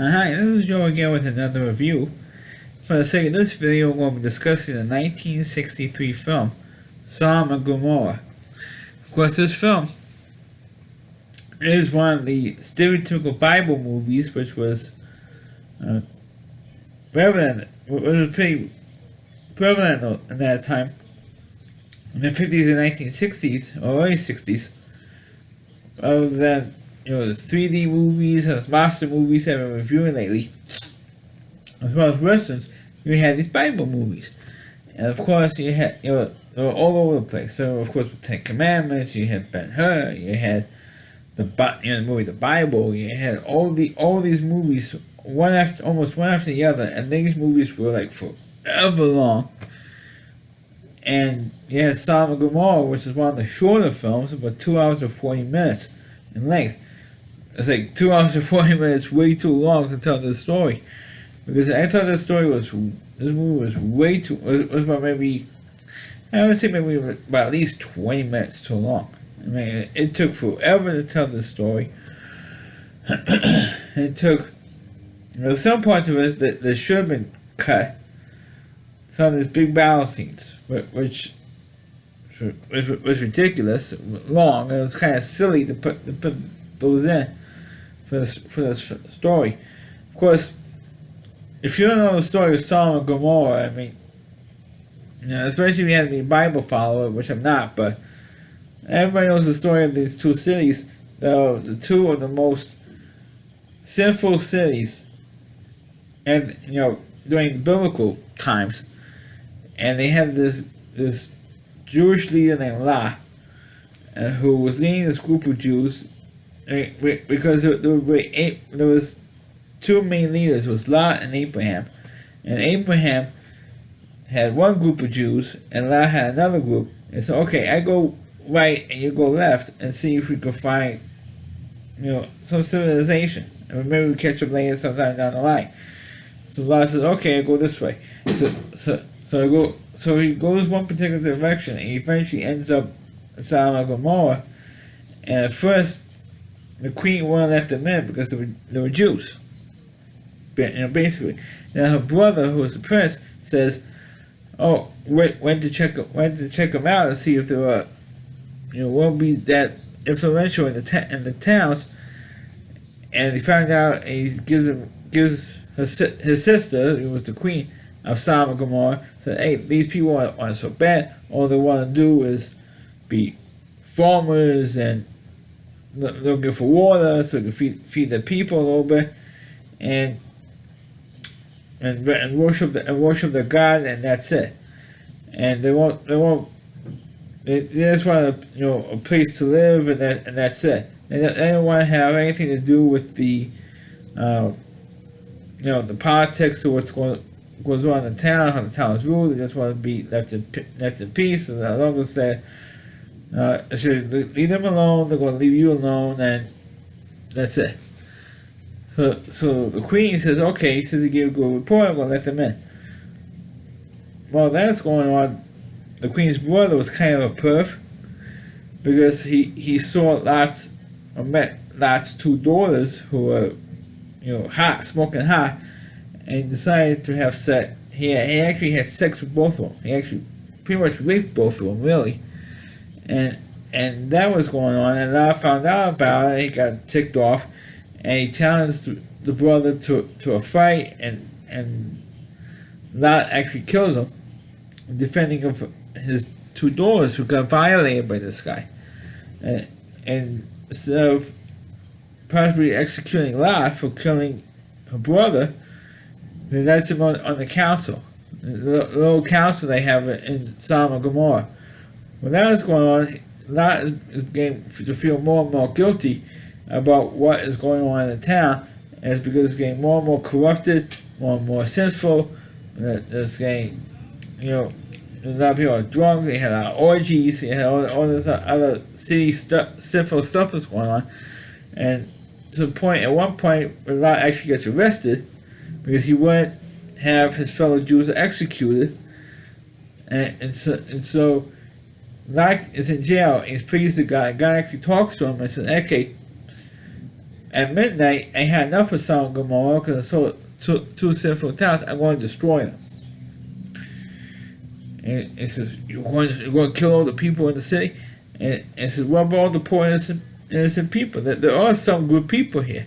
Hi, this is Joe again with another review. For the sake of this video, we'll be discussing the 1963 film, Sodom and Gomorrah. Of course, this film is one of the stereotypical Bible movies, which was pretty prevalent in that time. In the 50s and 1960s, or early 60s, other than there's 3D movies and monster movies I've been reviewing lately, as well as westerns. You had these Bible movies, and of course you had they were all over the place. So of course, with Ten Commandments, you had Ben-Hur, you had the movie The Bible, you had all these movies almost one after the other, and these movies were like forever long. And you had Sodom and Gomorrah, which is one of the shorter films, about 2 hours and 40 minutes in length. It's like 2 hours and 40 minutes, way too long to tell this story. Because I thought this movie was way too, was about maybe, I would say maybe about at least 20 minutes too long. I mean, it took forever to tell this story. It took, some parts of it that should have been cut. Some of these big battle scenes, which was ridiculous, long. It was kind of silly to put those in for this story. Of course, if you don't know the story of Sodom and Gomorrah, I mean, especially if you have to be a Bible follower, which I'm not, but everybody knows the story of these two cities. The two of the most sinful cities, and during biblical times. And they had this Jewish leader named Lot, who was leading this group of Jews, because there was two main leaders. It was Lot and Abraham. And Abraham had one group of Jews, and Lot had another group. And so, okay, I go right and you go left, and see if we can find, some civilization. And maybe we catch up later sometime down the line. So Lot says, okay, I go this way. So he goes one particular direction, and he eventually ends up in Sodom and Gomorrah. And at first, the queen wouldn't let them in because they were Jews. Basically. Now her brother, who was the prince, says, "Oh, went to check them out and see if there were, won't be that influential in the towns." And he found out, and he gives his sister, who was the queen of Sodom and Gomorrah, said, "Hey, these people aren't so bad. All they want to do is be farmers and looking for water so they can feed their people a little bit, and worship their God, and that's it. And they just want a place to live, and that's it. They don't want to have anything to do with the the politics of what's goes on in the town, how the town is ruled. They just want to be left in peace, and as long as they should leave them alone, they're going to leave you alone, and that's it." So the queen says, "Okay," since he gave a good report, I'm going to let them in. While that's going on, the queen's brother was kind of a perv, because he saw met Lot's two daughters who were smoking hot, and he decided to have sex. He actually had sex with both of them. He actually pretty much raped both of them, really. And that was going on, and Lot found out about it. He got ticked off, and he challenged the brother to a fight, and Lot actually kills him, defending of his two daughters who got violated by this guy. And instead of possibly executing Lot for killing her brother, they lets him on the council, the little council they have in Sodom and Gomorrah. When that was going on, Lot is getting to feel more and more guilty about what is going on in the town, and it's because it's getting more and more corrupted, more and more sinful. It's getting, a lot of people are drunk. They had a lot of orgies. They had all this other city sinful stuff that's going on, and to the point, at one point, Lot actually gets arrested because he wouldn't have his fellow Jews executed, and so Lot is in jail. And he's pleased to God. God actually talks to him and says, "Okay, at midnight, I had enough of Sodom and Gomorrah because I saw two sinful towns. I'm going to destroy them. And it says, you're going to kill all the people in the city? And it says, what about all the poor innocent people? There are some good people here.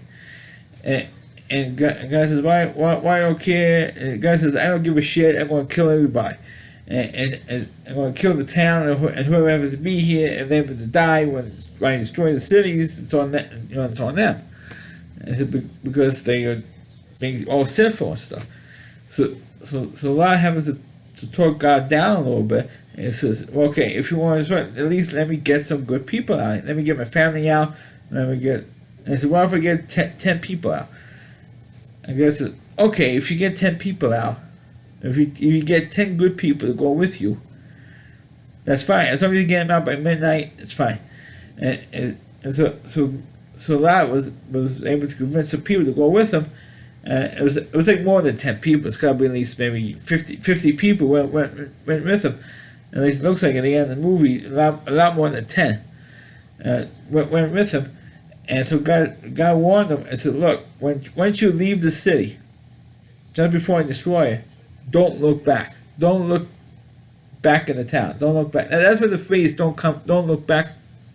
And God says, why I don't care? And God says, I don't give a shit. I'm going to kill everybody. And I'm going to kill the town and whoever has to be here. If they have to die when I destroy the cities, it's on them. It's on them. And it's because they are being all sinful and stuff. So a lot happens to talk God down a little bit. And it says, well, okay, if you want to destroy it, at least let me get some good people out. Let me get my family out. Let me get. And I said, what if I get 10 people out? And God said, okay, if you get 10 people out, if you get 10 good people to go with you, that's fine. As long as you get them out by midnight, it's fine. And so Lot was able to convince some people to go with him. It was like more than 10 people. It's got to be at least maybe 50 people went with him. At least it looks like at the end of the movie, a lot more than 10 went with him. And so God warned them and said, look, once you leave the city, just before I destroy it, don't look back. Don't look back in the town. Don't look back. And that's where the phrase "don't look back"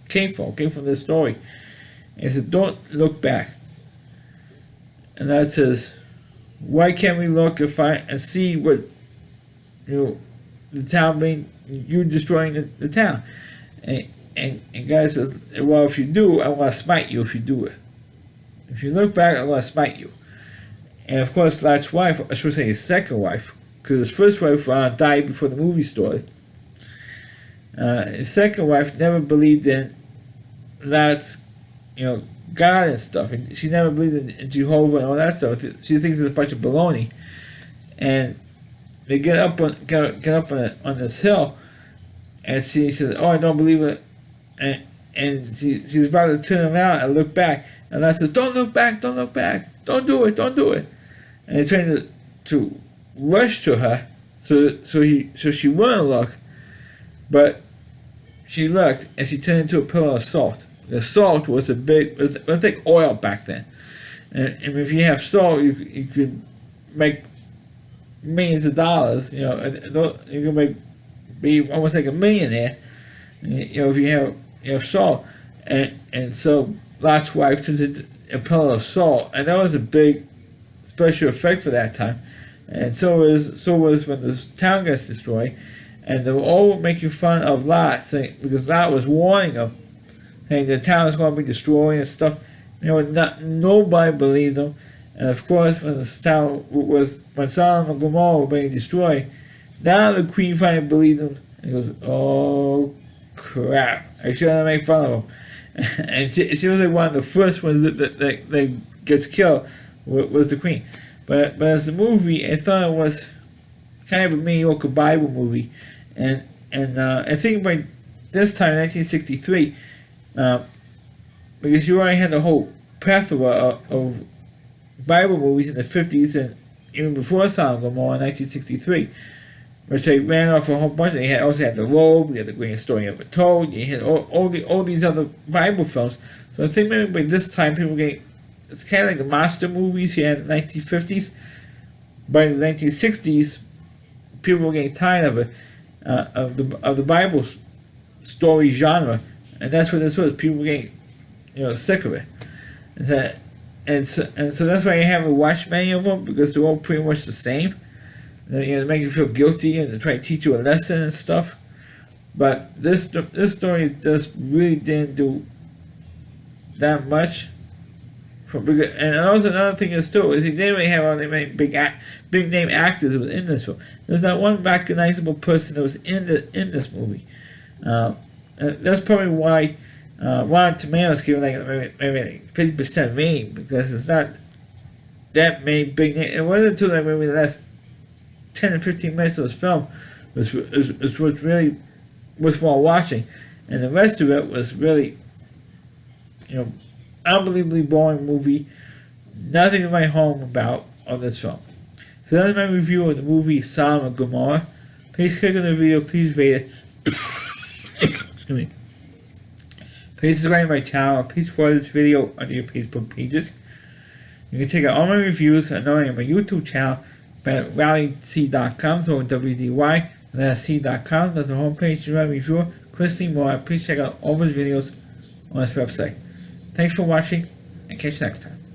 came from. Came from this story. And it said, don't look back. And that says, why can't we look and see what the town being you destroying the town? And God says, well, if you do, I want to smite you if you do it. If you look back, I want to smite you. And of course, Lot's wife, I should say his second wife, because his first wife died before the movie started. His second wife never believed in Lot's, God and stuff. And she never believed in Jehovah and all that stuff. She thinks it's a bunch of baloney. And they get up on this hill, and she says, "Oh, I don't believe it." And she's about to turn around and look back, and Lot says, "Don't look back! Don't look back! Don't do it! Don't do it!" And they're trying to rush to her, so she wouldn't look, but she looked, and she turned into a pillar of salt. The salt was was like oil back then, and if you have salt, you could make millions of dollars. You can be almost like a millionaire. If you have salt, and so Lot's wife turns into a pillar of salt, and that was a big special effect for that time. And so was when the town gets destroyed, and they were all making fun of Lot, because Lot was warning them, saying the town is going to be destroyed and stuff. Nobody believed them, and of course when when Sodom and Gomorrah were being destroyed, now the queen finally believed them, and goes, oh crap, I shouldn't have made fun of him. And she was like one of the first ones that gets killed was the queen. But as a movie, I thought it was kind of a mediocre Bible movie. And I think by this time, 1963, because you already had the whole plethora of Bible movies in the 50s and even before Sodom and Gomorrah in 1963, which they ran off a whole bunch. You also had The Robe, you had The Greatest Story Ever Told, you had all these other Bible films. So I think maybe by this time people were getting, it's kind of like the monster movies here in the 1950s. By the 1960s, people were getting tired of it, of the Bible story genre, and that's what this was. People were getting sick of it, and so that's why you haven't watched many of them, because they're all pretty much the same. They make you feel guilty and they try to teach you a lesson and stuff. But this story just really didn't do that much. And also another thing is too is he didn't really have all the many big name actors that was in this film. There's not one recognizable person that was in this movie. That's probably why Rotten Tomatoes gave maybe 50% rating, because it's not that many big names. It wasn't until like maybe the last 10 or 15 minutes of this film was really worthwhile watching, and the rest of it was really, unbelievably boring movie. Nothing to write home about on this film. So that's my review of the movie Sodom and Gomorrah. Please click on the video, please rate it. Excuse me. Please subscribe to my channel and please follow this video on your Facebook pages. You can check out all my reviews and knowing on my YouTube channel at rallyc.com, so WDY, and that's c.com. That's the homepage to my reviewer. Christy Moore. Please check out all his videos on this website. Thanks for watching, and catch you next time.